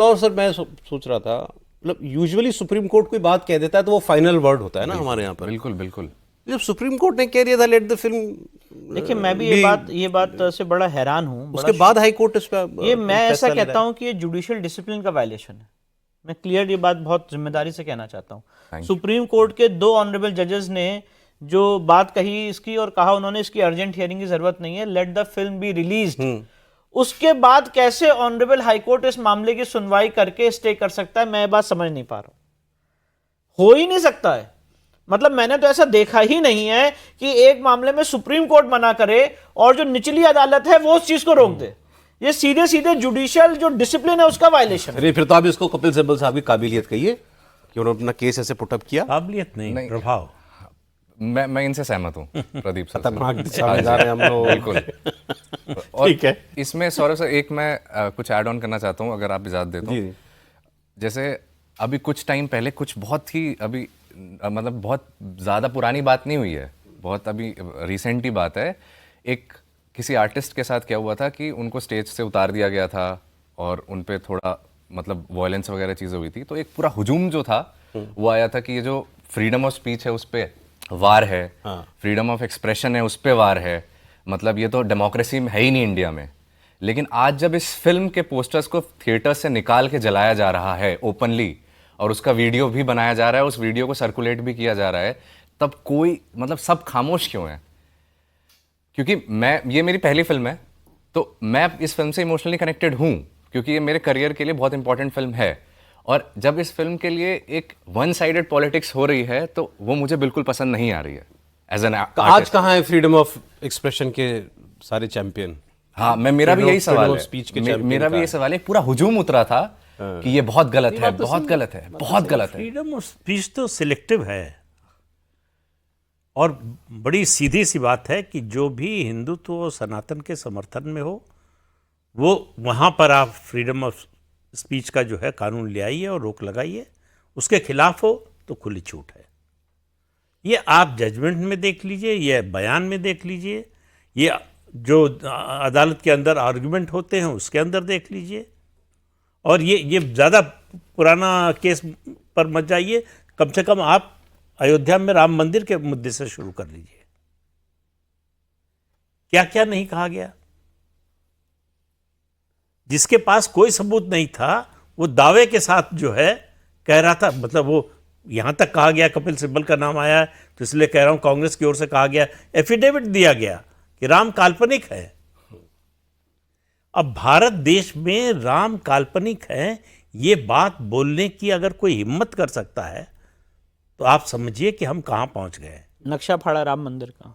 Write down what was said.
और सर मैं सोच रहा था, मतलब यूजुअली सुप्रीम कोर्ट कोई बात कह देता है तो वो फाइनल वर्ड होता है ना हमारे यहाँ पर। बिल्कुल बिल्कुल। जब सुप्रीम कोर्ट ने कह दिया था लेट द फिल्म, देखिए मैं भी ये बात से बड़ा हैरान हूँ। उसके बाद हाई कोर्ट इस पे ये मैं ऐसा फैसला ले कहता रहा है। हूँ कि ये जुडिशियल डिसिप्लिन का वायलेशन है। मैं क्लियर ये बात बहुत जिम्मेदारी से कहना चाहता हूँ। सुप्रीम कोर्ट के 2 ऑनरेबल जजेस ने जो बात कही इसकी, और कहा उन्होंने इसकी अर्जेंट हियरिंग की जरूरत नहीं है, let the film be released. उसके बाद कैसे ऑनरेबल हाई कोर्ट इस मामले की सुनवाई करके स्टे कर सकता है, मैं ये बात समझ नहीं पा रहा हूं। हो ही नहीं सकता है। मतलब मैंने तो ऐसा देखा ही नहीं है कि एक मामले में सुप्रीम कोर्ट मना करे और जो निचली अदालत है वो उस चीज को रोक दे। ये सीधे सीधे जुडिशियल जो डिसिप्लिन है उसका वायलेशन है। अरे फिर तो आप इसको कपिल सिब्बल साहब की काबिलियत कहिए कि उन्होंने अपना केस ऐसे पुटअप किया। काबिलियत नहीं, प्रभाव। मैं इनसे सहमत हूँ प्रदीप सर। खतरनाक दिशा में जा रहे हैं हम लोग। बिल्कुल। और ठीक है। इसमें सौरभ सर एक मैं कुछ ऐड ऑन करना चाहता हूँ, अगर आप इजाज़त देते हो। जैसे अभी कुछ टाइम पहले कुछ बहुत ही अभी मतलब बहुत ज़्यादा पुरानी बात नहीं हुई है, बहुत अभी रिसेंट ही बात है। एक किसी आर्टिस्ट के साथ क्या हुआ था कि उनको स्टेज से उतार दिया गया था और उन पे थोड़ा मतलब वायलेंस वगैरह चीज़ें हुई थी। तो एक पूरा हुजूम जो था वो आया था कि ये जो फ्रीडम ऑफ स्पीच है उस पर वार है, फ्रीडम ऑफ एक्सप्रेशन है उस पर वार है, मतलब ये तो डेमोक्रेसी में है ही नहीं इंडिया में। लेकिन आज जब इस फिल्म के पोस्टर्स को थिएटर से निकाल के जलाया जा रहा है ओपनली, और उसका वीडियो भी बनाया जा रहा है, उस वीडियो को सर्कुलेट भी किया जा रहा है, तब कोई मतलब सब खामोश क्यों है? क्योंकि ये मेरी पहली फिल्म है, तो मैं इस फिल्म से इमोशनली कनेक्टेड हूँ क्योंकि ये मेरे करियर के लिए बहुत इंपॉर्टेंट फिल्म है। और जब इस फिल्म के लिए एक वन साइडेड पॉलिटिक्स हो रही है तो वो मुझे बिल्कुल पसंद नहीं आ रही है एज एन आर्टिस्ट। आज कहाँ है फ्रीडम ऑफ एक्सप्रेशन के सारे चैंपियन? हाँ, मेरा भी यही सवाल है। मेरा भी ये सवाल है। पूरा हुजूम उतरा था कि ये बहुत गलत है, बहुत गलत है, बहुत गलत है। फ्रीडम ऑफ स्पीच तो सिलेक्टिव है, और बड़ी सीधी सी बात है कि जो भी हिंदुत्व और सनातन के समर्थन में हो वो वहाँ पर आप फ्रीडम ऑफ स्पीच का जो है कानून ले आइए और रोक लगाइए। उसके खिलाफ हो तो खुली छूट है। ये आप जजमेंट में देख लीजिए, ये बयान में देख लीजिए, ये जो अदालत के अंदर आर्गुमेंट होते हैं उसके अंदर देख लीजिए। और ये ज़्यादा पुराना केस पर मत जाइए, कम से कम आप अयोध्या में राम मंदिर के मुद्दे से शुरू कर लीजिए। क्या क्या नहीं कहा गया। जिसके पास कोई सबूत नहीं था वो दावे के साथ जो है कह रहा था, मतलब वो यहां तक कहा गया, कपिल सिब्बल का नाम आया तो इसलिए कह रहा हूं, कांग्रेस की ओर से कहा गया, एफिडेविट दिया गया कि राम काल्पनिक है। अब भारत देश में राम काल्पनिक है ये बात बोलने की अगर कोई हिम्मत कर सकता है तो आप समझिए कि हम कहां पहुंच गए। नक्शा फाड़ा राम मंदिर का।